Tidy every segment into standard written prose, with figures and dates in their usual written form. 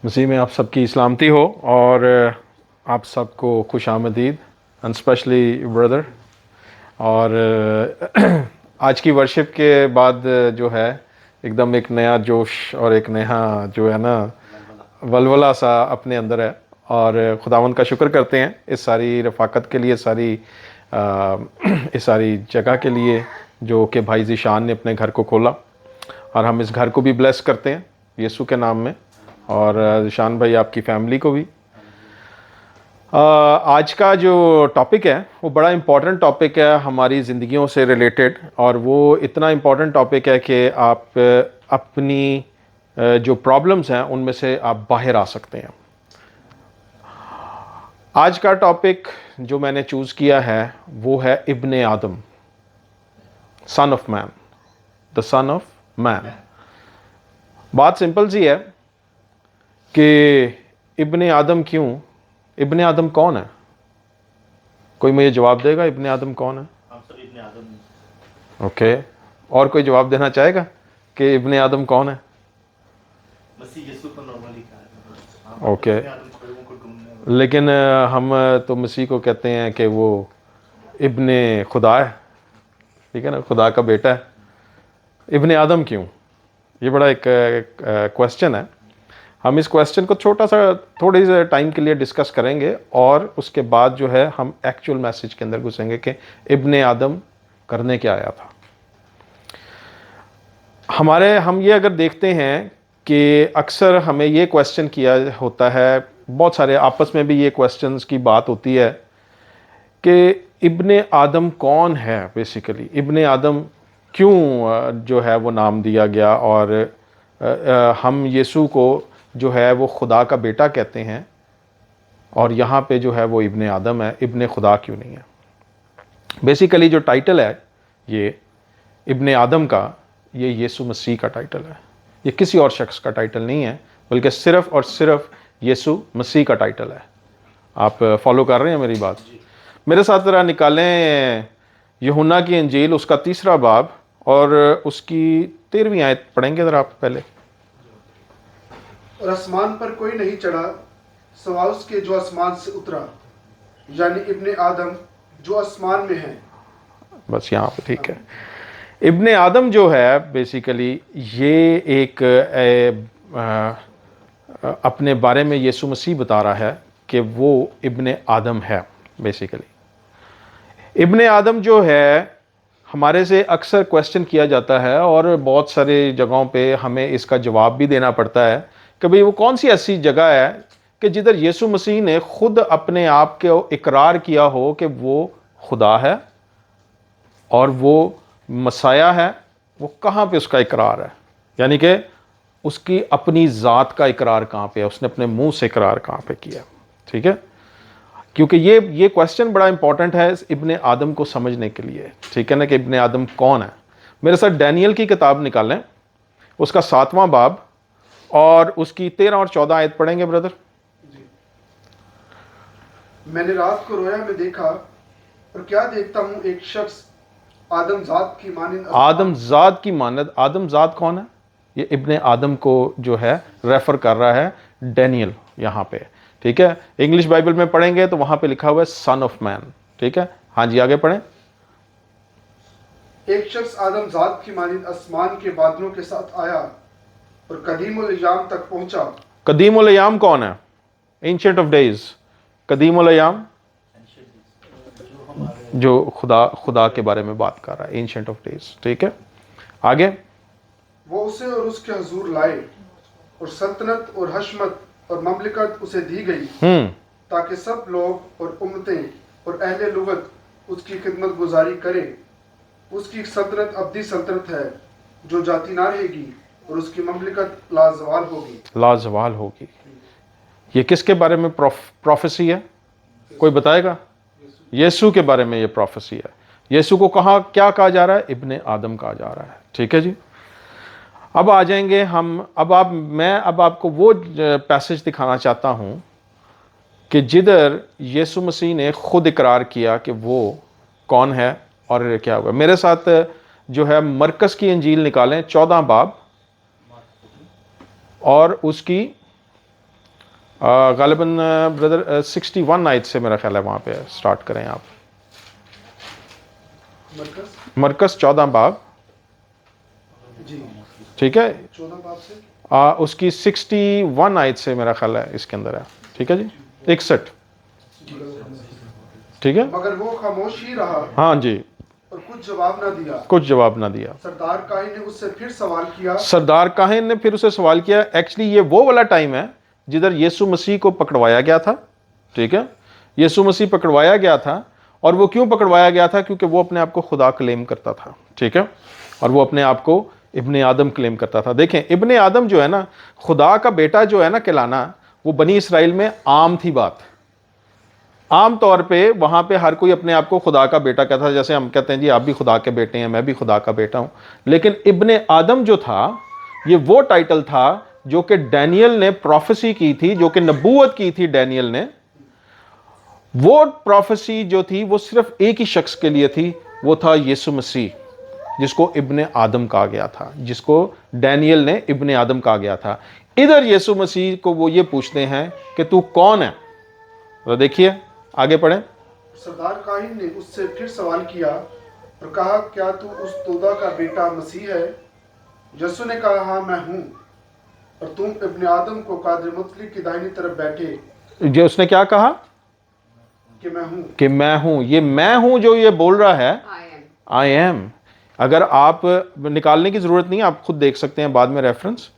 مسیح میں آپ سب کی سلامتی ہو اور آپ سب کو خوش آمدید اینڈ اسپیشلی بردر. اور آج کی ورشپ کے بعد جو ہے ایک دم ایک نیا جوش اور ایک نیا جو ہے نا ولولہ سا اپنے اندر ہے، اور خداوند کا شکر کرتے ہیں اس ساری رفاقت کے لیے، اس ساری جگہ کے لیے جو کہ بھائی ذیشان نے اپنے گھر کو کھولا، اور ہم اس گھر کو بھی بلیس کرتے ہیں یسوع کے نام میں، اور ذیشان بھائی آپ کی فیملی کو بھی. آج کا جو ٹاپک ہے وہ بڑا امپورٹنٹ ٹاپک ہے ہماری زندگیوں سے ریلیٹڈ، اور وہ اتنا امپورٹنٹ ٹاپک ہے کہ آپ اپنی جو پرابلمز ہیں ان میں سے آپ باہر آ سکتے ہیں. آج کا ٹاپک جو میں نے چوز کیا ہے وہ ہے ابن آدم، سن of main, the sun of مین. بات سمپل سی ہے کہ ابن آدم کیوں؟ ابن آدم کون ہے؟ کوئی مجھے جواب دے گا ابن آدم کون ہے؟ ہم سب ابن آدم ہیں. اوکے، اور کوئی جواب دینا چاہے گا کہ ابن آدم کون ہے؟ مسیح یسوع کو نارملی کہا ہے. اوکے، ابن آدم کو لوگوں کو ڈھونڈنے والا. لیکن ہم تو مسیح کو کہتے ہیں کہ وہ ابن خدا ہے، ٹھیک ہے نا، خدا کا بیٹا ہے. ابن آدم کیوں؟ یہ بڑا ایک کویسچن ہے. ہم اس کویسچن کو تھوڑی سے ٹائم کے لیے ڈسکس کریں گے، اور اس کے بعد جو ہے ہم ایکچول میسج کے اندر گھسیں گے کہ ابن آدم کرنے کیا آیا تھا. ہم یہ اگر دیکھتے ہیں کہ اکثر ہمیں یہ کویسچن کیا ہوتا ہے، بہت سارے آپس میں بھی یہ کویسچنز کی بات ہوتی ہے کہ ابن آدم کون ہے. بیسیکلی ابن آدم کیوں جو ہے وہ نام دیا گیا، اور ہم یسوع کو جو ہے وہ خدا کا بیٹا کہتے ہیں، اور یہاں پہ جو ہے وہ ابن آدم ہے، ابن خدا کیوں نہیں ہے؟ بیسیکلی جو ٹائٹل ہے یہ ابن آدم کا، یہ یسوع مسیح کا ٹائٹل ہے. یہ کسی اور شخص کا ٹائٹل نہیں ہے، بلکہ صرف اور صرف یسوع مسیح کا ٹائٹل ہے. آپ فالو کر رہے ہیں میری بات؟ میرے ساتھ ذرا نکالیں یوحنا کی انجیل، اس کا 3 باب اور اس کی 13ویں آیت پڑھیں گے ذرا آپ پہلے. اور آسمان پر کوئی نہیں چڑھا سوائے اس کے جو آسمان سے اترا، یعنی ابن آدم جو آسمان میں ہے. بس یہاں پہ ٹھیک ہے. ابن آدم جو ہے بیسیکلی یہ ایک اپنے بارے میں یسوع مسیح بتا رہا ہے کہ وہ ابن آدم ہے. بیسیکلی ابن آدم جو ہے ہمارے سے اکثر کویسچن کیا جاتا ہے، اور بہت سارے جگہوں پہ ہمیں اس کا جواب بھی دینا پڑتا ہے کہ بھئی وہ کون سی ایسی جگہ ہے کہ جدھر یسوع مسیح نے خود اپنے آپ کو اقرار کیا ہو کہ وہ خدا ہے اور وہ مسیح ہے. وہ کہاں پہ اس کا اقرار ہے؟ یعنی کہ اس کی اپنی ذات کا اقرار کہاں پہ ہے؟ اس نے اپنے منہ سے اقرار کہاں پہ کیا؟ ٹھیک ہے، کیونکہ یہ کویسچن بڑا امپورٹنٹ ہے ابن آدم کو سمجھنے کے لیے. ٹھیک ہے نا، کہ ابن آدم کون ہے. میرے ساتھ ڈینیل کی کتاب نکالیں، اس کا 7واں باب اور اس کی 13 اور 14 آیت پڑھیں گے بردر. جی. میں نے رات کو رویا میں دیکھا، اور کیا دیکھتا ہوں، ایک شخص آدم ذات کی مانند آدم ذات کی مانند. آدم ذات کون ہے؟ یہ ابن آدم کو جو ہے ریفر کر رہا ہے ڈینیل یہاں پہ. ٹھیک ہے، انگلش بائبل میں پڑھیں گے تو وہاں پہ لکھا ہوا ہے سن آف مین. ٹھیک ہے، ہاں جی آگے پڑھیں. ایک شخص آدم ذات کی مانند آسمان کے بادلوں کے ساتھ آیا اور قدیم الایام تک پہنچا. قدیم الایام کون ہے؟ Ancient of days. قدیم الایام جو خدا کے بارے میں بات کر رہا ہے، اینشنٹ آف ڈیز. ٹھیک ہے، آگے. وہ اسے اور اس کے حضور لائے، اور سلطنت اور حشمت اور مملکت اسے دی گئی، تاکہ سب لوگ اور امتیں اور اہل لغت اس کی خدمت گزاری کریں. اس کی سلطنت ابدی سلطنت ہے جو جاتی نہ رہے گی، اور اس کی مملکت لازوال ہوگی. لازوال ہوگی. یہ کس کے بارے میں پروفیسی ہے؟ کوئی بتائے گا؟ یسوع کے بارے میں یہ پروفیسی ہے. یسوع کو کیا کہا جا رہا ہے؟ ابن آدم کہا جا رہا ہے. ٹھیک ہے جی، اب آ جائیں گے ہم. میں آپ کو وہ پیسج دکھانا چاہتا ہوں کہ جدھر یسوع مسیح نے خود اقرار کیا کہ وہ کون ہے اور کیا ہوا. میرے ساتھ جو ہے مرکز کی انجیل نکالیں، 14 باب اور اس کی غالباً بردر 61 آیت سے میرا خیال ہے وہاں پہ سٹارٹ کریں آپ. مرکز 14 باب, جی ٹھیک ہے, 14 باب سے اس کی 61 آیت سے میرا خیال ہے اس کے اندر ہے, ٹھیک ہے جی, 61, ٹھیک ہے. مگر وہ خاموش ہی رہا ہاں جی, اور کچھ جواب نہ دیا. کچھ جواب نہ دیا. سردار کاہن نے اس سے پھر سوال کیا. سردار کاہن نے پھر اسے سوال کیا. ایکچولی یہ وہ والا ٹائم ہے جدھر یسوع مسیح کو پکڑوایا گیا تھا, ٹھیک ہے. یسوع مسیح پکڑوایا گیا تھا, اور وہ کیوں پکڑوایا گیا تھا؟ کیونکہ وہ اپنے آپ کو خدا کلیم کرتا تھا, ٹھیک ہے, اور وہ اپنے آپ کو ابن آدم کلیم کرتا تھا. دیکھیں ابن آدم جو ہے نا, خدا کا بیٹا جو ہے نا کہلانا, وہ بنی اسرائیل میں عام تھی بات. عام طور پہ وہاں پہ ہر کوئی اپنے آپ کو خدا کا بیٹا کہتا ہے, جیسے ہم کہتے ہیں جی آپ بھی خدا کے بیٹے ہیں, میں بھی خدا کا بیٹا ہوں. لیکن ابن آدم جو تھا, یہ وہ ٹائٹل تھا جو کہ ڈینیل نے پروفیسی کی تھی, جو کہ نبوت کی تھی ڈینیل نے. وہ پروفیسی جو تھی وہ صرف ایک ہی شخص کے لیے تھی, وہ تھا یسوع مسیح, جس کو ابن آدم کہا گیا تھا, جس کو ڈینیل نے ابن آدم کہا گیا تھا. ادھر یسوع مسیح کو وہ یہ پوچھتے ہیں کہ تو کون ہے؟ تو دیکھیے آگے پڑھیں. سردار کاہن نے اس سے پھر سوال کیا اور کہا کیا تو اس تودا کا بیٹا مسیح ہے؟ یسوع نے کہا ہاں میں ہوں, اور تم ابن آدم کو قادر مطلق کی دائنی طرف بیٹھے. جو اس نے کیا کہا کہ میں ہوں. کہ میں ہوں. یہ میں ہوں جو یہ بول رہا ہے, آئی ایم. اگر آپ نکالنے کی ضرورت نہیں, آپ خود دیکھ سکتے ہیں بعد میں ریفرنس,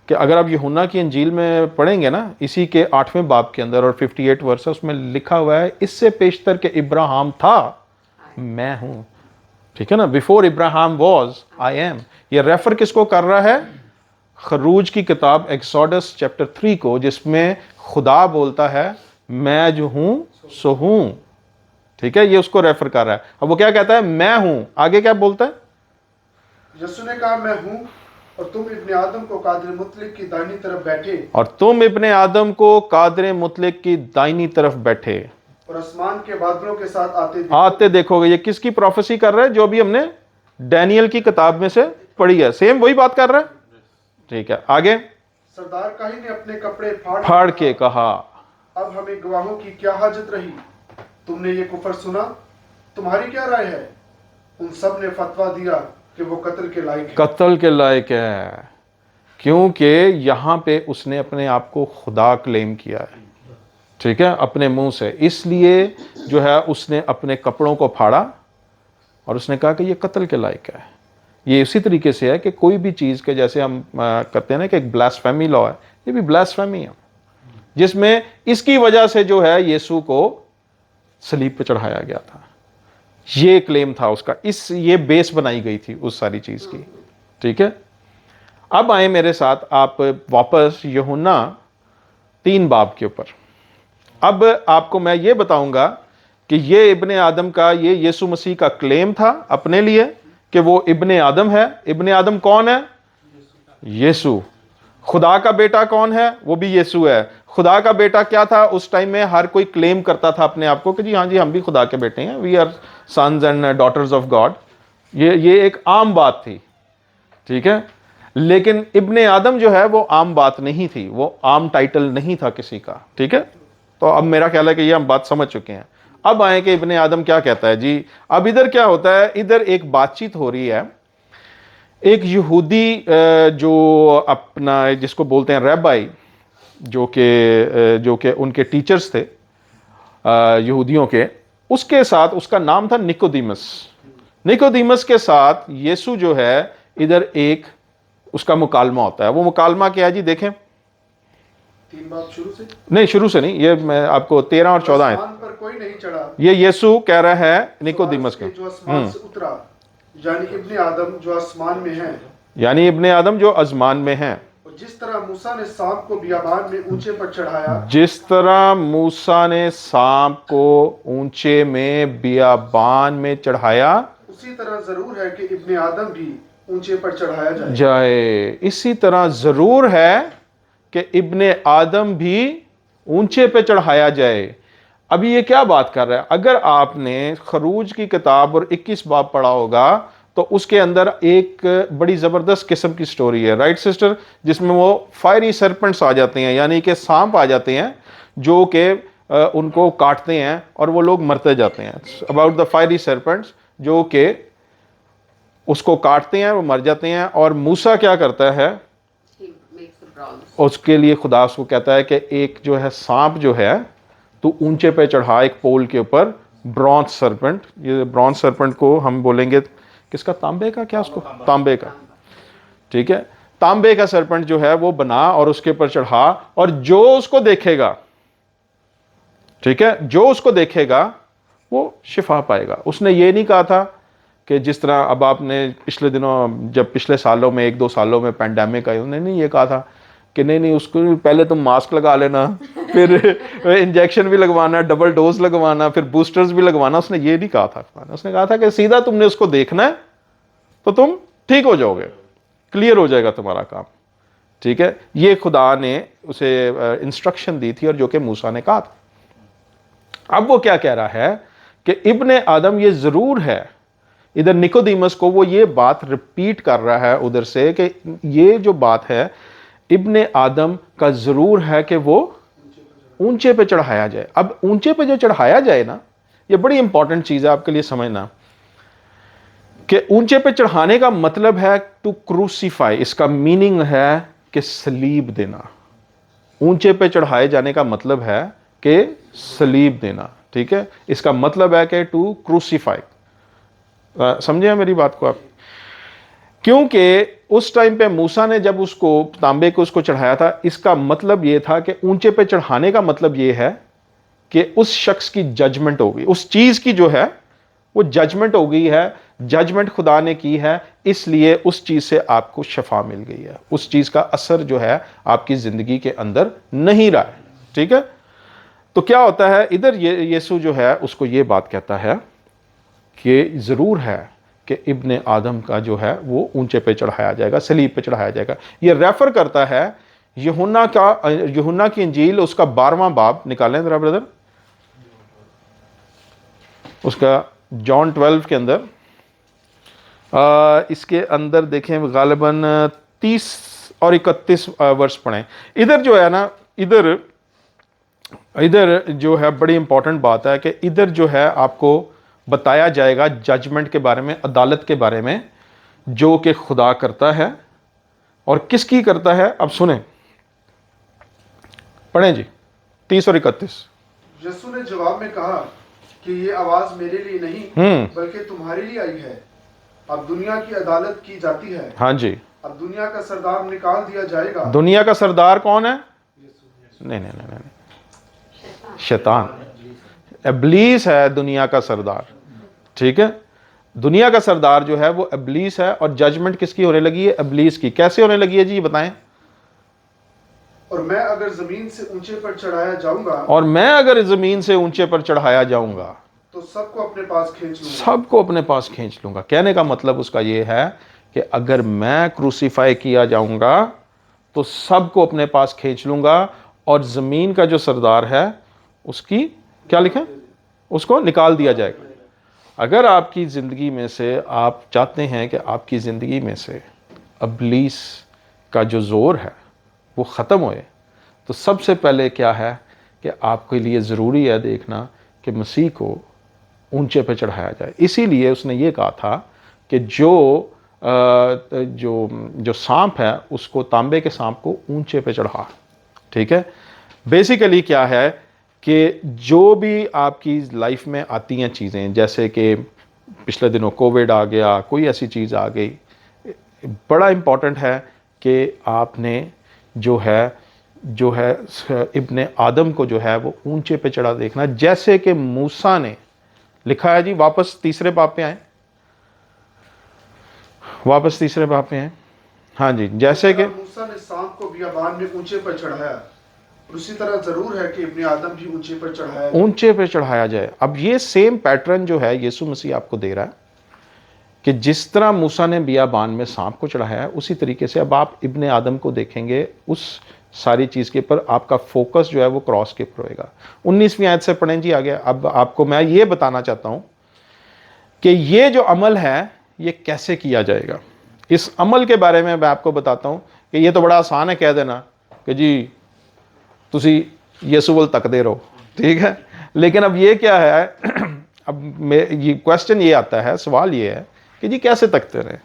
کہ اگر آپ یوحنا کی انجیل میں پڑھیں گے نا, اسی کے 8ویں باب کے اندر اور 58 ورس, اس میں لکھا ہوا ہے اس سے پیشتر کہ ابراہیم تھا, میں ہوں, ٹھیک ہے نا. Before Ibrahim was, I am. یہ ریفر کس کو کر رہا ہے؟ خروج کی کتاب ایکسوڈس چیپٹر 3 کو, جس میں خدا بولتا ہے میں جو ہوں سو ہوں, ٹھیک ہے. یہ اس کو ریفر کر رہا ہے. اب وہ کیا کہتا ہے؟ میں ہوں. آگے کیا بولتا ہے؟ یسوع نے کہا میں ہوں, اور تم ابن آدم کو قادر مطلق کی دائنی طرف بیٹھے. اور تم ابن آدم کو قادر مطلق کی دائنی طرف بیٹھے, اور آسمان کے بادلوں کے ساتھ آتے دیکھو گے. یہ کس کی پروفیسی کر رہا ہے؟ جو بھی ہم نے ڈینیل کی کتاب میں سے پڑھی ہے, سیم وہی بات کر رہا ہے, ٹھیک ہے. آگے سردار کاہن نے اپنے کپڑے پھاڑ کے کہا اب ہمیں گواہوں کی کیا حاجت رہی؟ تم نے یہ کفر سنا, تمہاری کیا رائے ہے؟ ان سب نے فتویٰ دیا کہ وہ قتل کے لائق ہے. قتل کے لائق ہے, کیونکہ یہاں پہ اس نے اپنے آپ کو خدا کلیم کیا ہے, ٹھیک ہے, اپنے منہ سے. اس لیے جو ہے اس نے اپنے کپڑوں کو پھاڑا اور اس نے کہا کہ یہ قتل کے لائق ہے. یہ اسی طریقے سے ہے کہ کوئی بھی چیز کے, جیسے ہم کرتے ہیں نا کہ ایک بلاسفیمی لا ہے, یہ بھی بلاسفیمی ہے, جس میں اس کی وجہ سے جو ہے یسوع کو صلیب پہ چڑھایا گیا تھا. یہ کلیم تھا اس کا, یہ بیس بنائی گئی تھی اس ساری چیز کی, ٹھیک ہے. اب آئیں میرے ساتھ آپ واپس یوحنا 3 باب کے اوپر. اب آپ کو میں یہ بتاؤں گا کہ یہ ابن آدم کا, یہ یسوع مسیح کا کلیم تھا اپنے لیے کہ وہ ابن آدم ہے. ابن آدم کون ہے؟ یسوع. خدا کا بیٹا کون ہے؟ وہ بھی یسوع ہے. خدا کا بیٹا کیا تھا اس ٹائم میں؟ ہر کوئی کلیم کرتا تھا اپنے آپ کو کہ جی ہاں جی ہم بھی خدا کے بیٹے ہیں, we are sons and daughters of God. یہ ایک عام بات تھی, ٹھیک ہے. لیکن ابن آدم جو ہے وہ عام بات نہیں تھی, وہ عام ٹائٹل نہیں تھا کسی کا, ٹھیک ہے. تو اب میرا خیال ہے کہ یہ ہم بات سمجھ چکے ہیں. اب آئیں کہ ابن آدم کیا کہتا ہے جی. اب ادھر کیا ہوتا ہے؟ ادھر ایک بات چیت ہو رہی ہے. ایک یہودی جو اپنا, جس کو بولتے ہیں ریبائی, جو کہ ان کے ٹیچرز تھے یہودیوں کے, اس کے ساتھ, اس کا نام تھا نکودیمس. نکودیمس کے ساتھ یسوع جو ہے ادھر ایک اس کا مکالمہ ہوتا ہے. وہ مکالمہ کیا ہے جی؟ دیکھیں 3 باب شروع سے نہیں, شروع سے نہیں, یہ میں آپ کو 13 اور 14 آسمان پر کوئی نہیں چڑھا, یہ یسوع کہہ رہا ہے نکودیمس کا, جو آسمان سے اترا, یعنی ابن آدم جو آسمان میں ہیں. یعنی ابن آدم جو آسمان میں ہیں. اور جس طرح موسیٰ نے سانپ کو بیابان میں اونچے پر چڑھایا, جس طرح موسیٰ نے سانپ کو اونچے میں بیابان میں چڑھایا, اسی طرح ضرور ہے کہ ابن آدم بھی اونچے پر چڑھایا جائے. اسی طرح ضرور ہے کہ ابن آدم بھی اونچے پہ چڑھایا جائے. ابھی یہ کیا بات کر رہا ہے؟ اگر آپ نے خروج کی کتاب اور 21 باب پڑھا ہوگا تو اس کے اندر ایک بڑی زبردست قسم کی سٹوری ہے، رائٹ سسٹر، جس میں وہ فائری سرپنٹس آ جاتے ہیں، یعنی کہ سانپ آ جاتے ہیں جو کہ ان کو کاٹتے ہیں اور وہ لوگ مرتے جاتے ہیں. اباؤٹ دا فائری سرپنٹس جو کہ اس کو کاٹتے ہیں، وہ مر جاتے ہیں. اور موسیٰ کیا کرتا ہے، اس کے لیے خدا اس کو کہتا ہے کہ ایک جو ہے سانپ جو ہے تو اونچے پہ چڑھا ایک پول کے اوپر، برونز سرپنٹ. یہ برونز سرپنٹ کو ہم بولیں گے کس کا، تانبے کا، کیا اس کو، تانبے کا، ٹھیک ہے. تانبے کا سرپنٹ جو ہے وہ بنا اور اس کے اوپر چڑھا، اور جو اس کو دیکھے گا، ٹھیک ہے، جو اس کو دیکھے گا وہ شفا پائے گا. اس نے یہ نہیں کہا تھا کہ جس طرح اب آپ نے پچھلے دنوں، جب پچھلے سالوں میں 1-2 سالوں میں پینڈیمک آئی، انہوں نے نہیں یہ کہا تھا کہ نہیں اس کو پہلے تم ماسک لگا لینا، پھر انجیکشن بھی لگوانا، ڈبل ڈوز لگوانا، پھر بوسٹرز بھی لگوانا. اس نے یہ نہیں کہا تھا. اس نے کہا تھا کہ سیدھا تم نے اس کو دیکھنا ہے تو تم ٹھیک ہو جاؤ گے، کلیئر ہو جائے گا تمہارا کام. ٹھیک ہے، یہ خدا نے اسے انسٹرکشن دی تھی اور جو کہ موسیٰ نے کہا تھا. اب وہ کیا کہہ رہا ہے کہ ابن آدم یہ ضرور ہے، ادھر نکودیمس کو وہ یہ بات ریپیٹ کر رہا ہے ادھر سے کہ یہ جو بات ہے ابن آدم کا ضرور ہے کہ وہ اونچے پہ چڑھایا جائے. اب اونچے پہ جو چڑھایا جائے نا، یہ بڑی امپورٹنٹ چیز ہے آپ کے لیے سمجھنا کہ اونچے پہ چڑھانے کا مطلب ہے ٹو کروسیفائی. اس کا میننگ ہے کہ صلیب دینا. اونچے پہ چڑھائے جانے کا مطلب ہے کہ صلیب دینا. ٹھیک ہے، اس کا مطلب ہے کہ ٹو کروسیفائی. سمجھے میری بات کو آپ؟ کیونکہ اس ٹائم پہ موسیٰ نے جب اس کو تانبے کو اس کو چڑھایا تھا، اس کا مطلب یہ تھا کہ اونچے پہ چڑھانے کا مطلب یہ ہے کہ اس شخص کی ججمنٹ ہو گئی، اس چیز کی جو ہے وہ ججمنٹ ہو گئی ہے. ججمنٹ خدا نے کی ہے، اس لیے اس چیز سے آپ کو شفا مل گئی ہے. اس چیز کا اثر جو ہے آپ کی زندگی کے اندر نہیں رہا ہے. ٹھیک ہے، تو کیا ہوتا ہے ادھر یسوع جو ہے اس کو یہ بات کہتا ہے کہ ضرور ہے کہ ابن آدم کا جو ہے وہ اونچے پہ چڑھایا جائے گا، صلیب پہ چڑھایا جائے گا. یہ ریفر کرتا ہے یوحنا کی انجیل، اس کا 12واں باب نکالیں ذرا بردر، اس کا جان 12 کے اندر، اس کے اندر دیکھیں غالباً 30 اور 31 ورس پڑھیں. ادھر جو ہے نا، ادھر جو ہے بڑی امپورٹنٹ بات ہے کہ ادھر جو ہے آپ کو بتایا جائے گا ججمنٹ کے بارے میں، عدالت کے بارے میں، جو کہ خدا کرتا ہے. اور کس کی کرتا ہے؟ اب سنیں، پڑھیں جی 30 اور 31. یسوع نے جواب میں کہا کہ یہ آواز میرے لیے نہیں بلکہ تمہارے لیے آئی ہے. اب دنیا کی عدالت کی جاتی ہے. ہاں جی، اب دنیا کا سردار نکال دیا جائے گا. دنیا کا سردار کون ہے؟ نہیں، شیطان، ابلیس ہے دنیا کا سردار. ٹھیک ہے، دنیا کا سردار جو ہے وہ ابلیس ہے. اور ججمنٹ کس کی ہونے لگی ہے؟ ابلیس کی. کیسے ہونے لگی ہے جی، یہ بتائیں. اور میں اگر زمین سے اونچے پر چڑھایا جاؤں گا، اور میں اگر زمین سے اونچے پر چڑھایا جاؤں گا تو سب کو اپنے پاس کھینچ لوں گا. سب کو اپنے پاس کھینچ لوں گا. کہنے کا مطلب اس کا یہ ہے کہ اگر میں کروسیفائی کیا جاؤں گا تو سب کو اپنے پاس کھینچ لوں گا، اور زمین کا جو سردار ہے اس کی کیا لکھیں، اس کو نکال دیا جائے گا. اگر آپ کی زندگی میں سے آپ چاہتے ہیں کہ آپ کی زندگی میں سے ابلیس کا جو زور ہے وہ ختم ہوئے، تو سب سے پہلے کیا ہے کہ آپ کے لیے ضروری ہے دیکھنا کہ مسیح کو اونچے پہ چڑھایا جائے. اسی لیے اس نے یہ کہا تھا کہ جو سانپ ہے اس کو، تانبے کے سانپ کو اونچے پہ چڑھا. ٹھیک ہے، بیسیکلی کیا ہے کہ جو بھی آپ کی لائف میں آتی ہیں چیزیں، جیسے کہ پچھلے دنوں کووڈ آ گیا، کوئی ایسی چیز آ گئی، بڑا امپورٹنٹ ہے کہ آپ نے جو ہے ابن آدم کو جو ہے وہ اونچے پہ چڑھا دیکھنا، جیسے کہ موسیٰ نے لکھا ہے. جی واپس تیسرے باب پہ آئیں، واپس تیسرے باب پہ آئیں. ہاں جی، جیسے کہ موسیٰ نے سانپ کو بیابان میں اونچے پر چڑھایا، اور اسی طرح ضرور ہے کہ ابن آدم بھی اونچے پر چڑھایا جائے. اونچے پہ چڑھایا جائے. اب یہ سیم پیٹرن جو ہے یسوع مسیح آپ کو دے رہا ہے کہ جس طرح موسیٰ نے بیابان میں سانپ کو چڑھایا ہے، اسی طریقے سے اب آپ ابن آدم کو دیکھیں گے، اس ساری چیز کے اوپر آپ کا فوکس جو ہے وہ کراس کے اوپر ہوئے گا. 19ویں آیت سے پڑھیں جی آگے. اب آپ کو میں یہ بتانا چاہتا ہوں کہ یہ جو عمل ہے یہ کیسے کیا جائے گا؟ اس عمل کے بارے میں آپ کو بتاتا ہوں کہ یہ تو بڑا آسان ہے کہہ دینا کہ جی تسی یسوع ول تکدے رہو، ٹھیک ہے، لیکن اب یہ کیا ہے، اب یہ کوشچن یہ آتا ہے، سوال یہ ہے کہ جی کیسے تکتے رہے؟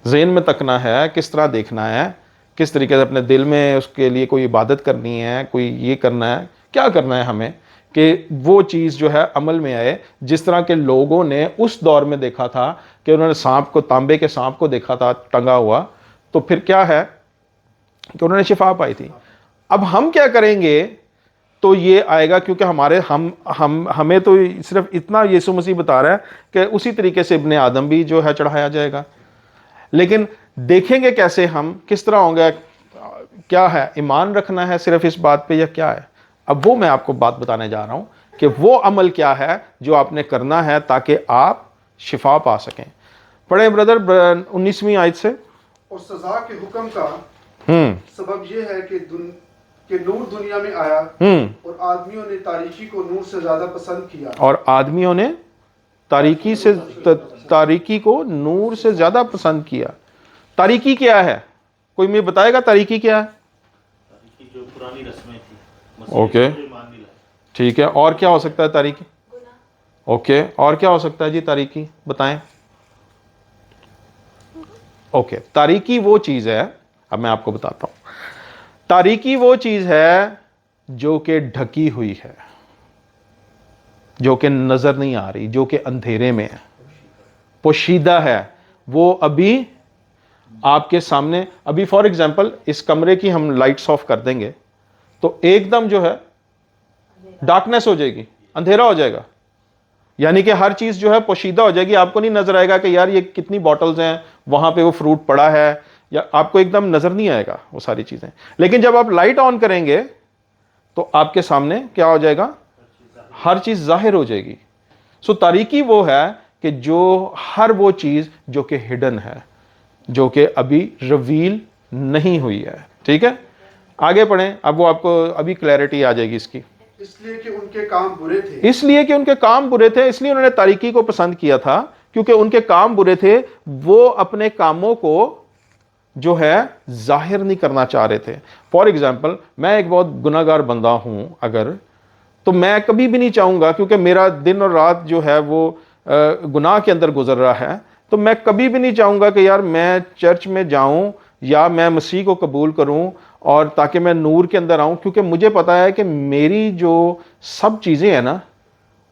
ذہن میں تکنا ہے، کس طرح دیکھنا ہے، کس طریقے سے اپنے دل میں اس کے لیے کوئی عبادت کرنی ہے، کوئی یہ کرنا ہے، کیا کرنا ہے ہمیں کہ وہ چیز جو ہے عمل میں آئے، جس طرح کے لوگوں نے اس دور میں دیکھا تھا کہ انہوں نے سانپ کو، تانبے کے سانپ کو دیکھا تھا ٹنگا ہوا، تو پھر کیا ہے کہ انہوں نے شفا پائی تھی۔ اب ہم کیا کریں گے تو یہ آئے گا، کیونکہ ہمیں تو صرف اتنا یسوع مسیح بتا رہا ہے کہ اسی طریقے سے ابن آدم بھی جو ہے چڑھایا جائے گا، لیکن دیکھیں گے کیسے، ہم کس طرح ہوں گے، کیا ہے، ایمان رکھنا ہے صرف اس بات پہ یا کیا ہے؟ اب وہ میں آپ کو بات بتانے جا رہا ہوں کہ وہ عمل کیا ہے جو آپ نے کرنا ہے تاکہ آپ شفا پا سکیں۔ پڑھیں بردر 19ویں آیت سے۔ اور سزا کے حکم کا سبب یہ ہے کہ نور دنیا میں آیا اور آدمیوں نے تاریکی کو نور سے زیادہ پسند کیا، اور آدمیوں نے تاریکی کو نور سے زیادہ پسند کیا۔ تاریکی کیا ہے؟ کوئی مجھے بتائے گا تاریکی کیا ہے؟ تاریکی جو پرانی رسمیں تھی، اوکے ٹھیک ہے، اور کیا ہو سکتا ہے تاریکی؟ اوکے، اور کیا ہو سکتا ہے جی تاریکی بتائیں؟ اوکے، تاریکی وہ چیز ہے، اب میں آپ کو بتاتا ہوں، تاریکی وہ چیز ہے جو کہ ڈھکی ہوئی ہے، جو کہ نظر نہیں آ رہی، جو کہ اندھیرے میں ہے، پوشیدہ ہے، وہ ابھی آپ کے سامنے، ابھی فار ایگزامپل اس کمرے کی ہم لائٹس آف کر دیں گے تو ایک دم جو ہے ڈارکنیس ہو جائے گی، اندھیرا ہو جائے گا، یعنی کہ ہر چیز جو ہے پوشیدہ ہو جائے گی، آپ کو نہیں نظر آئے گا کہ یار یہ کتنی بوٹلز ہیں، وہاں پہ وہ فروٹ پڑا ہے، یا آپ کو ایک دم نظر نہیں آئے گا وہ ساری چیزیں۔ لیکن جب آپ لائٹ آن کریں گے تو آپ کے سامنے کیا ہو جائے گا؟ ہر چیز ظاہر ہو جائے گی۔ سو تاریکی وہ ہے کہ جو ہر وہ چیز جو کہ ہڈن ہے، جو کہ ابھی ریویل نہیں ہوئی ہے، ٹھیک ہے؟ آگے پڑھیں، اب وہ آپ کو ابھی کلیئرٹی آ جائے گی اس کی۔ اس لیے کہ ان کے کام برے تھے، اس لیے کہ ان کے کام برے تھے، اس لیے انہوں نے تاریکی کو پسند کیا تھا، کیونکہ ان کے کام برے تھے، وہ اپنے کاموں کو جو ہے ظاہر نہیں کرنا چاہ رہے تھے۔ فار ایگزامپل میں ایک بہت گناہ گار بندہ ہوں اگر، تو میں کبھی بھی نہیں چاہوں گا، کیونکہ میرا دن اور رات جو ہے وہ گناہ کے اندر گزر رہا ہے، تو میں کبھی بھی نہیں چاہوں گا کہ یار میں چرچ میں جاؤں یا میں مسیح کو قبول کروں اور تاکہ میں نور کے اندر آؤں، کیونکہ مجھے پتا ہے کہ میری جو سب چیزیں ہیں نا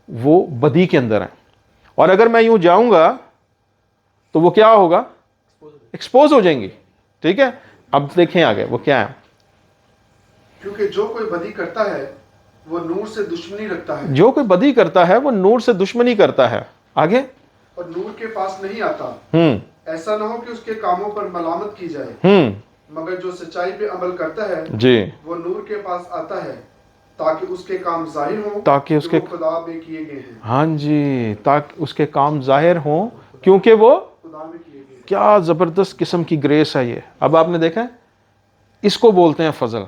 وہ بدی کے اندر ہیں، اور اگر میں یوں جاؤں گا تو وہ کیا ہوگا؟ ایکسپوز ہو جائیں گی، ٹھیک ہے؟ اب دیکھیں آگے وہ کیا ہے۔ کیونکہ جو کوئی بدی کرتا ہے وہ نور سے دشمنی رکھتا ہے، جو کوئی بدی کرتا ہے وہ نور سے دشمنی کرتا ہے، آگے، اور نور کے پاس نہیں آتا، ایسا نہ ہو کہ اس کے کاموں پر ملامت کی جائے، مگر جو سچائی پہ عمل کرتا ہے جی وہ نور کے پاس آتا ہے تاکہ اس کے کام ظاہر ہوں، تاکہ اس کہ کے وہ خدا میں کیے گئے ہیں، ہاں جی، تاکہ اس کے کام ظاہر ہوں کیونکہ وہ خدا میں کیے گئے ہیں۔ کیا زبردست قسم کی گریس ہے یہ۔ اب آپ نے دیکھا ہے، اس کو بولتے ہیں فضل۔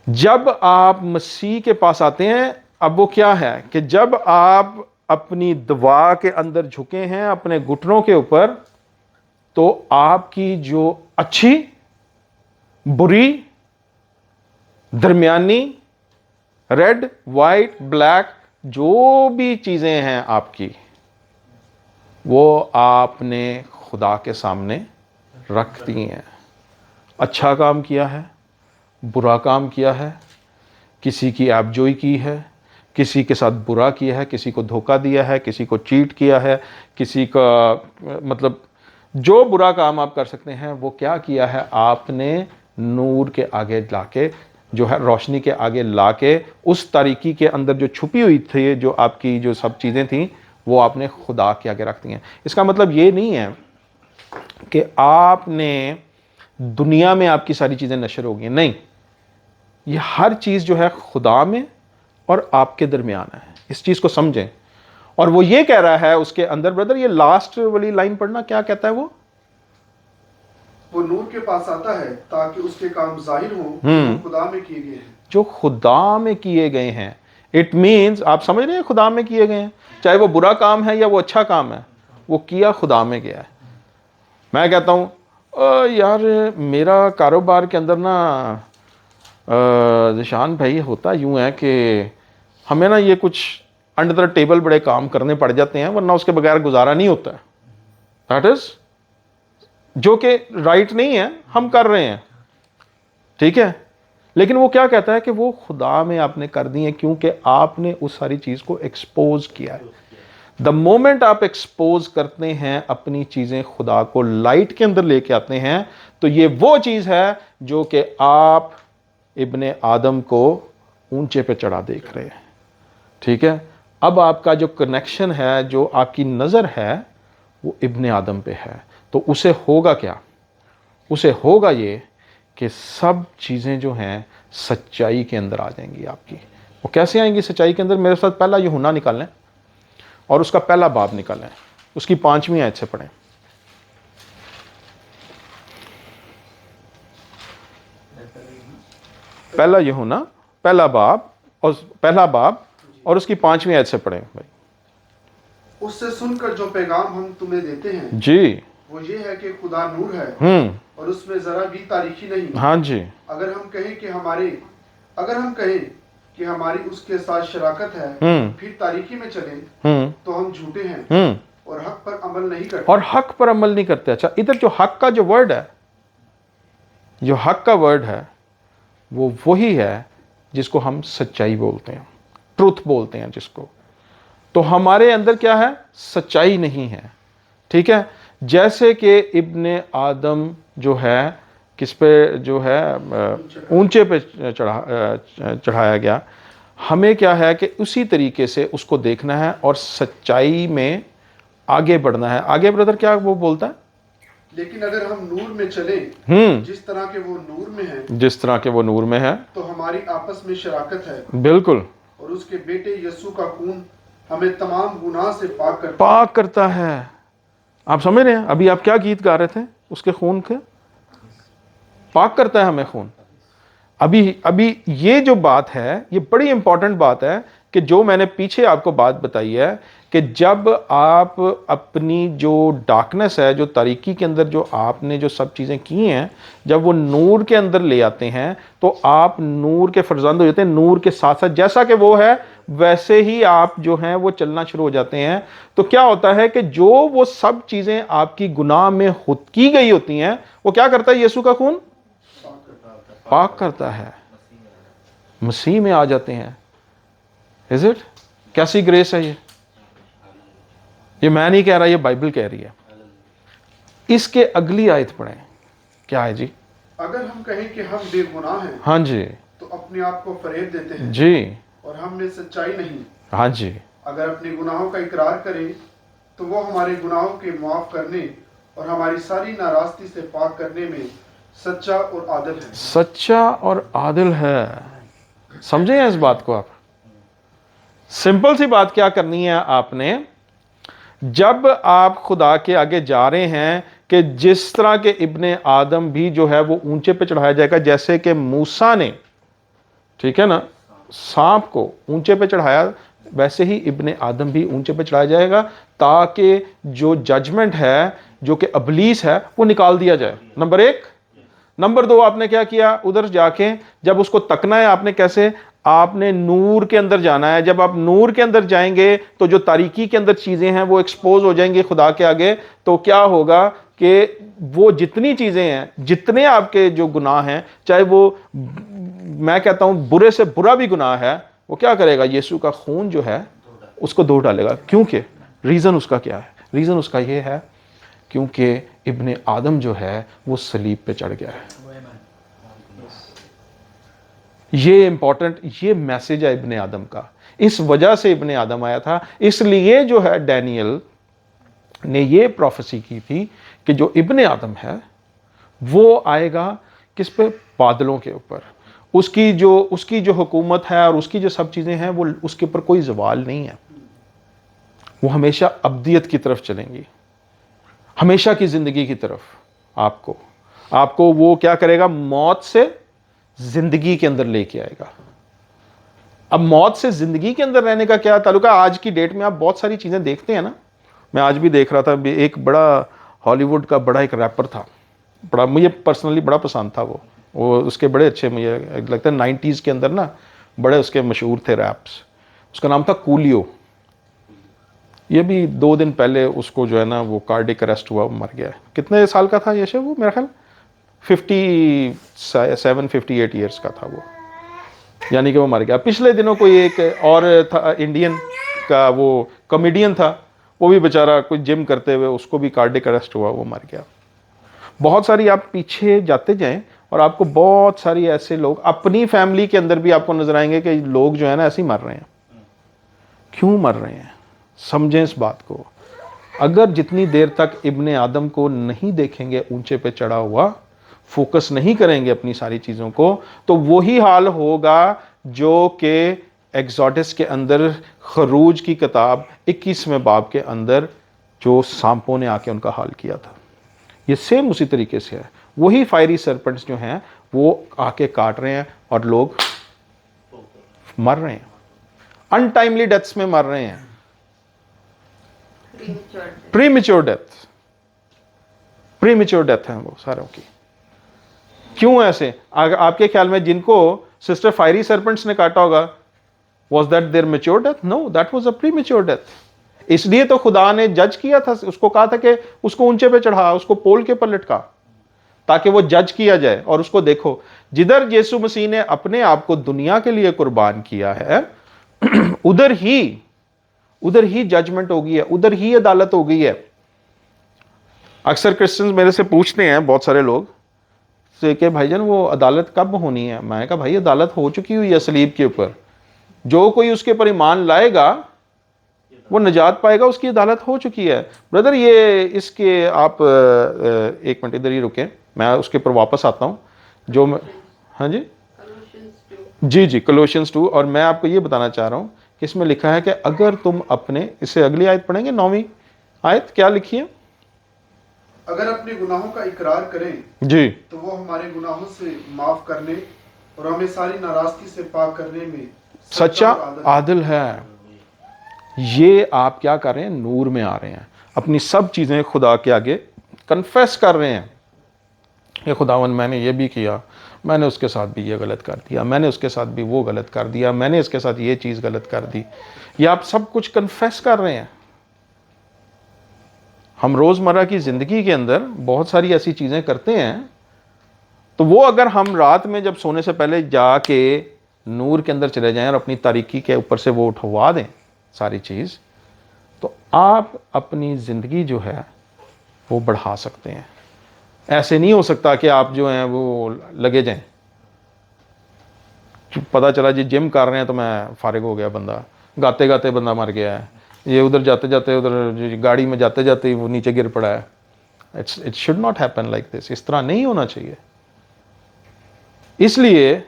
جب آپ مسیح کے پاس آتے ہیں، اب وہ کیا ہے کہ جب آپ اپنی دعا کے اندر جھکے ہیں اپنے گھٹنوں کے اوپر، تو آپ کی جو اچھی، بری، درمیانی، ریڈ، وائٹ، بلیک، جو بھی چیزیں ہیں آپ کی، وہ آپ نے خدا کے سامنے رکھ دی ہیں۔ اچھا کام کیا ہے، برا کام کیا ہے، کسی کی عیب جوئی کی ہے، کسی کے ساتھ برا کیا ہے، کسی کو دھوکہ دیا ہے، کسی کو چیٹ کیا ہے، کسی کا مطلب جو برا کام آپ کر سکتے ہیں وہ کیا کیا ہے، آپ نے نور کے آگے لا کے، جو ہے روشنی کے آگے لا کے، اس تاریکی کے اندر جو چھپی ہوئی تھی، جو آپ کی جو سب چیزیں تھیں، وہ آپ نے خدا کے آگے رکھ دی ہیں۔ اس کا مطلب یہ نہیں ہے کہ آپ نے دنیا میں آپ کی ساری چیزیں نشر ہو گئی ہیں، نہیں، یہ ہر چیز جو ہے خدا میں اور آپ کے درمیان ہے، اس چیز کو سمجھیں۔ اور وہ یہ کہہ رہا ہے اس کے اندر، بردر یہ لاسٹ والی لائن پڑھنا، کیا کہتا ہے وہ نور کے پاس آتا ہے تاکہ اس کے کام ظاہر ہوں، جو خدا میں کیے گئے ہیں، جو خدا میں کیے گئے ہیں۔ اٹ مینز آپ سمجھ رہے ہیں خدا میں کیے گئے ہیں، چاہے وہ برا کام ہے یا وہ اچھا کام ہے، وہ کیا خدا میں گیا ہے. میں کہتا ہوں یار میرا کاروبار کے اندر نا ذیشان بھائی ہوتا یوں ہے کہ ہمیں نا یہ کچھ انڈر دا ٹیبل بڑے کام کرنے پڑ جاتے ہیں ورنہ اس کے بغیر گزارا نہیں ہوتا. دیٹ از جو کہ رائٹ نہیں ہے, ہم کر رہے ہیں, ٹھیک ہے, لیکن وہ کیا کہتا ہے کہ وہ خدا میں آپ نے کر دی ہیں کیونکہ آپ نے اس ساری چیز کو ایکسپوز کیا ہے. دا مومنٹ آپ ایکسپوز کرتے ہیں اپنی چیزیں خدا کو لائٹ کے اندر لے کے آتے ہیں تو یہ وہ چیز ہے جو کہ آپ ابن آدم کو اونچے پہ چڑھا دیکھ رہے ہیں, ٹھیک ہے. اب آپ کا جو کنیکشن ہے, جو آپ کی نظر ہے, وہ ابن آدم پہ ہے. تو اسے ہوگا کیا؟ اسے ہوگا یہ کہ سب چیزیں جو ہیں سچائی کے اندر آ جائیں گی آپ کی. وہ کیسے آئیں گی سچائی کے اندر؟ میرے ساتھ پہلا یوحنا نکال لیں اور اس کا پہلا باب نکالیں, اس کی 5ویں آیت سے پڑھیں. پہلا یوحنا پہلا باب اور اس کی 5ویں آیت سے پڑھیں بھائی. اس سے سن کر جو پیغام ہم تمہیں دیتے ہیں جی وہ یہ ہے کہ خدا نور ہے اور اس میں ذرا بھی تاریکی نہیں. ہاں جی. اگر ہم کہیں کہ ہماری اس کے ساتھ شراکت ہے پھر تاریکی میں چلیں تو ہم جھوٹے ہیں اور حق پر عمل نہیں کرتے. اچھا, ادھر جو حق کا جو ورڈ ہے, جو حق کا ورڈ ہے وہ وہی ہے جس کو ہم سچائی بولتے ہیں, ٹروتھ بولتے ہیں جس کو. تو ہمارے اندر کیا ہے؟ سچائی نہیں ہے, ٹھیک ہے. جیسے کہ ابن آدم جو ہے کس پہ جو ہے اونچے پہ چڑھایا گیا, ہمیں کیا ہے کہ اسی طریقے سے اس کو دیکھنا ہے اور سچائی میں آگے بڑھنا ہے. آگے بردر کیا وہ بولتا ہے؟ لیکن اگر ہم نور میں چلیں جس طرح کہ وہ نور میں ہے تو ہماری آپس میں شراکت ہے. بالکل. اور اس کے بیٹے یسوع کا خون ہمیں تمام گناہ سے پاک کرتا ہے. آپ سمجھ رہے ہیں ابھی آپ کیا گیت گا رہے تھے؟ اس کے خون کے پاک کرتا ہے ہمیں خون. ابھی یہ جو بات ہے یہ بڑی امپورٹنٹ بات ہے کہ جو میں نے پیچھے آپ کو بات بتائی ہے کہ جب آپ اپنی جو ڈارکنس ہے, جو تاریکی کے اندر جو آپ نے جو سب چیزیں کی ہیں, جب وہ نور کے اندر لے آتے ہیں تو آپ نور کے فرزند ہو جاتے ہیں. نور کے ساتھ ساتھ جیسا کہ وہ ہے ویسے ہی آپ جو ہیں وہ چلنا شروع ہو جاتے ہیں. تو کیا ہوتا ہے کہ جو وہ سب چیزیں آپ کی گناہ میں خود کی گئی ہوتی ہیں وہ کیا کرتا ہے؟ یسوع کا خون پاک کرتا ہے, مسیح میں آ جاتے ہیں. Is it? کیسی گریس ہے یہ میں نہیں کہہ رہا, یہ بائبل کہہ رہی ہے. اس کے اگلی آیت پڑھیں, کیا ہے جی؟ اگر ہم کہیں کہ ہم بے گناہ ہیں ہاں جی تو اپنے آپ کو فریب دیتے ہیں جی, اور ہم میں سچائی نہیں. ہاں جی. اگر اپنے گناہوں کا اقرار کریں تو وہ ہمارے گناہوں کے معاف کرنے اور ہماری ساری ناراستی سے پاک کرنے میں سچا اور عادل ہے. سچا اور عادل ہے. سمجھیں اس بات کو آپ؟ سمپل سی بات کیا کرنی ہے آپ نے, جب آپ خدا کے آگے جا رہے ہیں کہ جس طرح کے ابن آدم بھی جو ہے وہ اونچے پہ چڑھایا جائے گا, جیسے کہ موسیٰ نے, ٹھیک ہے نا, سانپ کو اونچے پہ چڑھایا, ویسے ہی ابن آدم بھی اونچے پہ چڑھایا جائے گا تاکہ جو ججمنٹ ہے, جو کہ ابلیس ہے, وہ نکال دیا جائے. نمبر 1. نمبر 2, آپ نے کیا کیا؟ ادھر جا کے جب اس کو تکنا ہے آپ نے کیسے؟ آپ نے نور کے اندر جانا ہے. جب آپ نور کے اندر جائیں گے تو جو تاریکی کے اندر چیزیں ہیں وہ ایکسپوز ہو جائیں گی خدا کے آگے. تو کیا ہوگا کہ وہ جتنی چیزیں ہیں, جتنے آپ کے جو گناہ ہیں, چاہے وہ میں کہتا ہوں برے سے برا بھی گناہ ہے, وہ کیا کرے گا؟ یسوع کا خون جو ہے اس کو دھو ڈالے گا. کیونکہ ریزن اس کا کیا ہے؟ ریزن اس کا یہ ہے کیونکہ ابن آدم جو ہے وہ صلیب پہ چڑھ گیا ہے. یہ امپورٹنٹ, یہ میسج ہے ابن آدم کا. اس وجہ سے ابن آدم آیا تھا. اس لیے جو ہے ڈینیل نے یہ پروفیسی کی تھی کہ جو ابن آدم ہے وہ آئے گا کس پہ؟ بادلوں کے اوپر. اس کی جو حکومت ہے اور اس کی جو سب چیزیں ہیں وہ اس کے اوپر کوئی زوال نہیں ہے. وہ ہمیشہ ابدیت کی طرف چلیں گی, ہمیشہ کی زندگی کی طرف. آپ کو وہ کیا کرے گا؟ موت سے زندگی کے اندر لے کے آئے گا. اب موت سے زندگی کے اندر رہنے کا کیا تعلق ہے؟ آج کی ڈیٹ میں آپ بہت ساری چیزیں دیکھتے ہیں نا, میں آج بھی دیکھ رہا تھا، ایک بڑا ہالی ووڈ کا بڑا ایک ریپر تھا، بڑا مجھے پرسنلی بڑا پسند تھا وہ اس کے بڑے اچھے، مجھے لگتا ہے 90s کے اندر نا بڑے اس کے مشہور تھے ریپس. اس کا نام تھا کولیو. یہ بھی 2 دن پہلے اس کو جو ہے نا وہ کارڈک اریسٹ ہوا، وہ مر گیا ہے. کتنے سال کا تھا یہ؟ وہ میرا خیال 57-58 ایئرس کا تھا وہ، یعنی کہ وہ مر گیا. پچھلے دنوں کوئی ایک اور تھا انڈین کا، وہ کامیڈین تھا، وہ بھی بیچارہ کوئی جم کرتے ہوئے اس کو بھی کارڈک اریسٹ ہوا، وہ مر گیا. بہت ساری آپ پیچھے جاتے جائیں اور آپ کو بہت ساری ایسے لوگ اپنی فیملی کے اندر بھی آپ کو نظر آئیں گے کہ لوگ جو ہے نا ایسے ہی مر رہے ہیں. کیوں مر رہے ہیں؟ سمجھیں اس بات کو. اگر جتنی دیر تک ابن آدم کو نہیں دیکھیں گے اونچے پہ چڑھا ہوا، فوکس نہیں کریں گے اپنی ساری چیزوں کو، تو وہی حال ہوگا جو کہ ایکزوڈس کے اندر خروج کی کتاب 21ویں باب کے اندر جو سانپوں نے آ کے ان کا حال کیا تھا. یہ سیم اسی طریقے سے ہے. وہی فائری سرپنٹس جو ہیں وہ آ کے کاٹ رہے ہیں اور لوگ مر رہے ہیں، ان ٹائملی ڈیتھس میں مر رہے ہیں. پری میچور ڈیتھ ہیں وہ ساروں کی. کیوں ایسے؟ آپ کے خیال میں جن کو سسٹر فائری سرپنٹس نے کاٹا ہوگا، was that their mature death? No, that was a premature death. اس لیے تو خدا نے جج کیا تھا، اس کو کہا تھا کہ اس کو اونچے پہ چڑھا، اس کو پول کے اوپر لٹکا، تاکہ وہ جج کیا جائے. اور اس کو دیکھو، جدھر یسوع مسیح نے اپنے آپ کو دنیا کے لیے قربان کیا ہے، ادھر ہی ججمنٹ ہو گئی ہے، ادھر ہی عدالت ہو گئی ہے. اکثر کرسچنز میرے سے پوچھتے ہیں بہت سارے لوگ کہ بھائی جان وہ عدالت کب ہونی ہے؟ میں نے کہا بھائی عدالت ہو چکی ہوئی ہے صلیب کے اوپر. جو کوئی اس کے اوپر ایمان لائے گا وہ نجات پائے گا، اس کی عدالت ہو چکی ہے. بردر یہ اس کے آپ ایک منٹ ادھر ہی رکیں، میں اس کے اوپر واپس آتا ہوں. جو میں ہاں جی کولوسینز 2. اور میں آپ کو یہ بتانا چاہ رہا ہوں کہ اس میں لکھا ہے کہ اگر تم اپنے، اس سے اگلی آیت پڑھیں گے، 9ویں آیت کیا لکھی ہے؟ اگر اپنے گناہوں کا اقرار کریں جی تو وہ ہمارے گناہوں سے معاف کرنے اور ہمیں ساری ناراضگی سے پاک کرنے میں سچا عادل ہے. یہ آپ کیا کر رہے ہیں؟ نور میں آ رہے ہیں، اپنی سب چیزیں خدا کے آگے کنفیس کر رہے ہیں کہ خداوند میں نے یہ بھی کیا، میں نے اس کے ساتھ بھی یہ غلط کر دیا، میں نے اس کے ساتھ بھی وہ غلط کر دیا، میں نے اس کے ساتھ یہ چیز غلط کر دی. یہ آپ سب کچھ کنفیس کر رہے ہیں. ہم روزمرہ کی زندگی کے اندر بہت ساری ایسی چیزیں کرتے ہیں، تو وہ اگر ہم رات میں جب سونے سے پہلے جا کے نور کے اندر چلے جائیں اور اپنی تاریکی کے اوپر سے وہ اٹھوا دیں ساری چیز، تو آپ اپنی زندگی جو ہے وہ بڑھا سکتے ہیں. ایسے نہیں ہو سکتا کہ آپ جو ہیں وہ لگے جائیں. پتہ چلا جی جم کر رہے ہیں تو میں فارغ ہو گیا، بندہ گاتے گاتے بندہ مر گیا ہے، یہ ادھر جاتے جاتے ادھر گاڑی میں جاتے جاتے وہ نیچے گر پڑا ہے. It should not happen like this. اس طرح نہیں ہونا چاہیے. اس لیے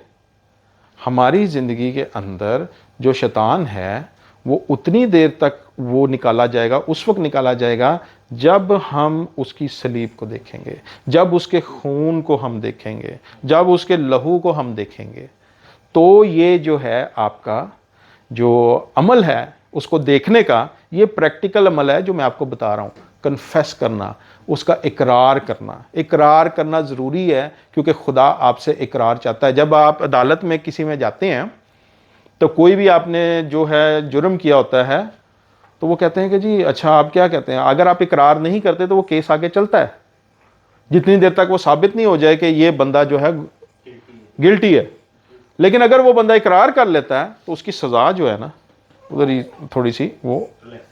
ہماری زندگی کے اندر جو شیطان ہے وہ اتنی دیر تک وہ نکالا جائے گا، اس وقت نکالا جائے گا جب ہم اس کی صلیب کو دیکھیں گے، جب اس کے خون کو ہم دیکھیں گے، جب اس کے لہو کو ہم دیکھیں گے. تو یہ جو ہے آپ کا جو عمل ہے اس کو دیکھنے کا، یہ پریکٹیکل عمل ہے جو میں آپ کو بتا رہا ہوں. کنفیس کرنا، اس کا اقرار کرنا. اقرار کرنا ضروری ہے کیونکہ خدا آپ سے اقرار چاہتا ہے. جب آپ عدالت میں کسی میں جاتے ہیں تو کوئی بھی آپ نے جو ہے جرم کیا ہوتا ہے تو وہ کہتے ہیں کہ جی اچھا آپ کیا کہتے ہیں. اگر آپ اقرار نہیں کرتے تو وہ کیس آگے چلتا ہے جتنی دیر تک وہ ثابت نہیں ہو جائے کہ یہ بندہ جو ہے گلٹی ہے. لیکن اگر وہ بندہ اقرار کر لیتا ہے تو اس کی سزا جو ہے نا ادھر ہی تھوڑی سی وہ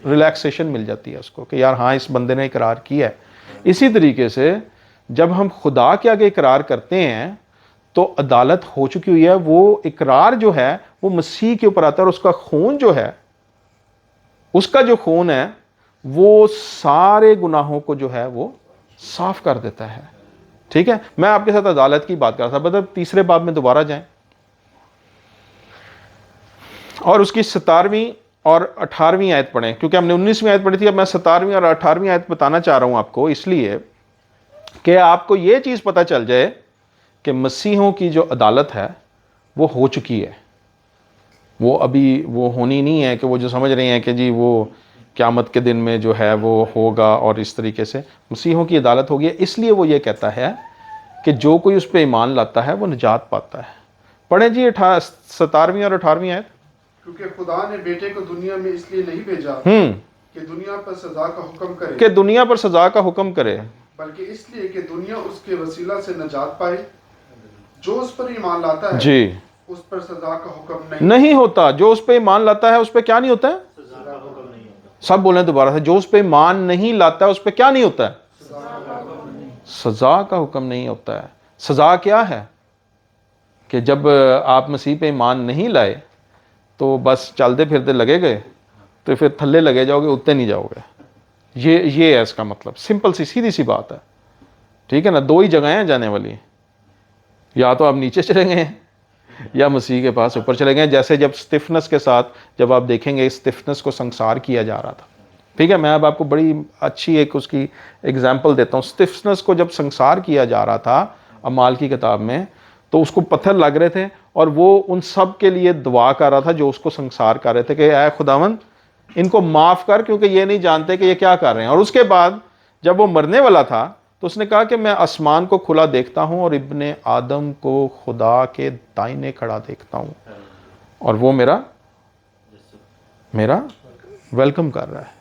ریلیکسیشن مل جاتی ہے اس کو کہ یار ہاں اس بندے نے اقرار کیا ہے. اسی طریقے سے جب ہم خدا کے آگے اقرار کرتے ہیں تو عدالت ہو چکی ہوئی ہے. وہ اقرار جو ہے وہ مسیح کے اوپر آتا ہے اور اس کا خون جو ہے، اس کا جو خون ہے وہ سارے گناہوں کو جو ہے وہ صاف کر دیتا ہے. ٹھیک ہے، میں آپ کے ساتھ عدالت کی بات کر رہا تھا. مطلب 3 باب میں دوبارہ جائیں اور اس کی 17ویں اور 18ویں آیت پڑھیں، کیونکہ ہم نے 19ویں آیت پڑھی تھی. اب میں 17ویں اور 18ویں آیت بتانا چاہ رہا ہوں آپ کو، اس لیے کہ آپ کو یہ چیز پتہ چل جائے کہ مسیحوں کی جو عدالت ہے وہ ہو چکی ہے. وہ ابھی وہ ہونی نہیں ہے کہ وہ جو سمجھ رہے ہیں کہ جی وہ قیامت کے دن میں جو ہے وہ ہوگا اور اس طریقے سے مسیحوں کی عدالت ہوگی. اس لیے وہ یہ کہتا ہے کہ جو کوئی اس پہ ایمان لاتا ہے وہ نجات پاتا ہے. پڑھیں جی 17ویں اور 18ویں آیت. کیونکہ خدا نے بیٹے کو دنیا میں اس لیے نہیں بھیجا کہ دنیا پر سزا کا حکم کرے، کہ دنیا پر سزا کا حکم کرے، بلکہ اس لیے کہ دنیا اس کے وسیلہ سے نجات پائے. جو اس پر ایمان لاتا ہے جی اس پر سزا کا حکم نہیں ہوتا. جو اس پہ ایمان لاتا ہے اس پہ کیا نہیں ہوتا ہے؟ سزا کا حکم نہیں ہوتا. سب بولیں دوبارہ سے. جو اس پہ ایمان نہیں لاتا ہے اس پہ کیا نہیں ہوتا ہے؟ سزا کا حکم نہیں ہوتا ہے. سزا کیا ہے؟ کہ جب آپ مسیح پہ ایمان نہیں لائے تو بس چلتے پھرتے لگے گئے تو پھر تھلے لگے جاؤ گے، اٹھتے نہیں جاؤ گے. یہ ہے اس کا مطلب. سمپل سی سیدھی سی بات ہے. ٹھیک ہے نا. دو ہی جگہیں ہیں جانے والی، یا تو آپ نیچے چلے گئے ہیں یا مسیح کے پاس اوپر چلے گئے. جیسے جب اسٹیفنس کے ساتھ جب آپ دیکھیں گے اسٹیفنس کو سنسار کیا جا رہا تھا. ٹھیک ہے، میں اب آپ کو بڑی اچھی ایک اس کی اگزامپل دیتا ہوں. اسٹیفنس کو جب سنسار کیا جا رہا تھا اعمال کی کتاب میں، تو اس کو پتھر لگ رہے تھے اور وہ ان سب کے لیے دعا کر رہا تھا جو اس کو سنسار کر رہے تھے کہ اے خداوند ان کو معاف کر، کیونکہ یہ نہیں جانتے کہ یہ کیا کر رہے ہیں. اور اس کے بعد جب وہ مرنے والا تھا تو اس نے کہا کہ میں آسمان کو کھلا دیکھتا ہوں اور ابن آدم کو خدا کے دائنے کھڑا دیکھتا ہوں اور وہ میرا ویلکم کر رہا ہے.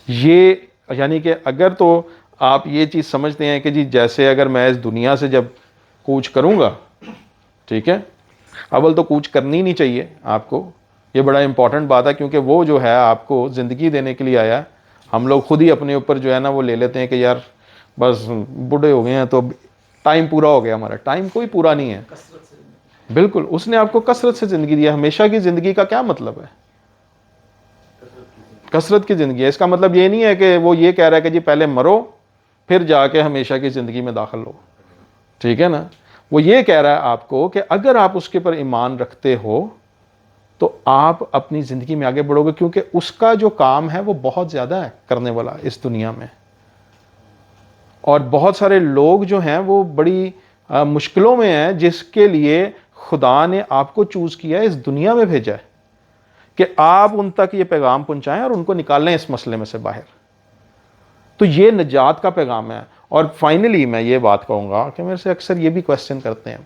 یہ یعنی کہ اگر تو آپ یہ چیز سمجھتے ہیں کہ جی جیسے اگر میں اس دنیا سے جب کوچ کروں گا، ٹھیک ہے، اول تو کوچ کرنی نہیں چاہیے آپ کو. یہ بڑا امپورٹنٹ بات ہے کیونکہ وہ جو ہے آپ کو زندگی دینے کے لیے آیا ہے. ہم لوگ خود ہی اپنے اوپر جو ہے نا وہ لے لیتے ہیں کہ یار بس بوڑھے ہو گئے ہیں تو ٹائم پورا ہو گیا. ہمارا ٹائم کوئی پورا نہیں ہے. بالکل، اس نے آپ کو کثرت سے زندگی دی ہے. ہمیشہ کی زندگی کا کیا مطلب ہے؟ کثرت کی زندگی ہے. اس کا مطلب یہ نہیں ہے کہ وہ یہ کہہ رہا ہے کہ جی پہلے مرو پھر جا کے ہمیشہ کی زندگی میں داخل ہو. ٹھیک ہے نا. وہ یہ کہہ رہا ہے آپ کو کہ اگر آپ اس کے پر ایمان رکھتے ہو تو آپ اپنی زندگی میں آگے بڑھو گے، کیونکہ اس کا جو کام ہے وہ بہت زیادہ ہے کرنے والا اس دنیا میں. اور بہت سارے لوگ جو ہیں وہ بڑی مشکلوں میں ہیں جس کے لیے خدا نے آپ کو چوز کیا ہے، اس دنیا میں بھیجا ہے کہ آپ ان تک یہ پیغام پہنچائیں اور ان کو نکالیں اس مسئلے میں سے باہر. تو یہ نجات کا پیغام ہے. اور فائنلی میں یہ بات کہوں گا کہ میرے سے اکثر یہ بھی کویسچن کرتے ہیں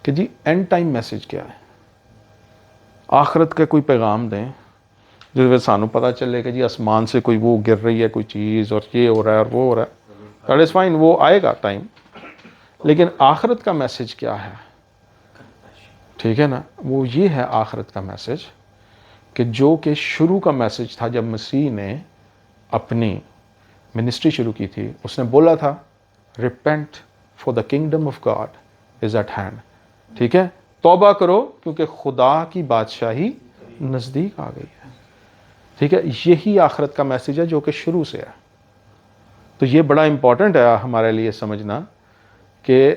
کہ جی اینڈ ٹائم میسج کیا ہے؟ آخرت کا کوئی پیغام دیں جس میں سانو پتہ چلے کہ جی آسمان سے کوئی وہ گر رہی ہے کوئی چیز اور یہ ہو رہا ہے اور وہ ہو رہا ہے. دیٹ از فائن، وہ آئے گا ٹائم. لیکن آخرت کا میسج کیا ہے؟ ٹھیک ہے نا. وہ یہ ہے آخرت کا میسج کہ جو کہ شروع کا میسج تھا جب مسیح نے اپنی منسٹری شروع کی تھی. اس نے بولا تھا repent for the kingdom of God is at hand. ٹھیک ہے، توبہ کرو کیونکہ خدا کی بادشاہی نزدیک آ گئی ہے. ٹھیک ہے، یہی آخرت کا میسج ہے جو کہ شروع سے ہے. تو یہ بڑا امپورٹنٹ ہے ہمارے لیے سمجھنا کہ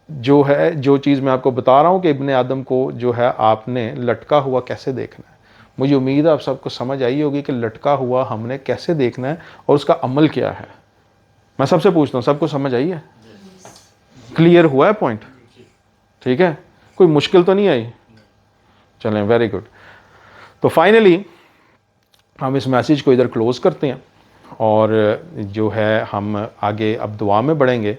جو ہے جو چیز میں آپ کو بتا رہا ہوں کہ ابن آدم کو جو ہے آپ نے لٹکا ہوا کیسے دیکھنا ہے. مجھے امید ہے آپ سب کو سمجھ آئی ہوگی کہ لٹکا ہوا ہم نے کیسے دیکھنا ہے اور اس کا عمل کیا ہے. میں سب سے پوچھتا ہوں سب کو سمجھ آئی ہے؟ کلیئر ہوا ہے پوائنٹ؟ ٹھیک ہے، کوئی مشکل تو نہیں آئی؟ چلیں ویری گڈ. تو فائنلی ہم اس میسیج کو ادھر کلوز کرتے ہیں اور جو ہے ہم آگے اب دعا میں بڑھیں گے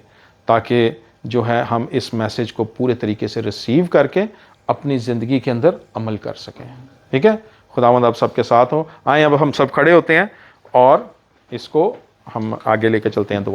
تاکہ جو ہے ہم اس میسیج کو پورے طریقے سے ریسیو کر کے اپنی زندگی کے اندر عمل کر سکیں. ٹھیک ہے، خداوند آپ سب کے ساتھ ہو. آئیں اب ہم سب کھڑے ہوتے ہیں اور اس کو ہم آگے لے کے چلتے ہیں دعا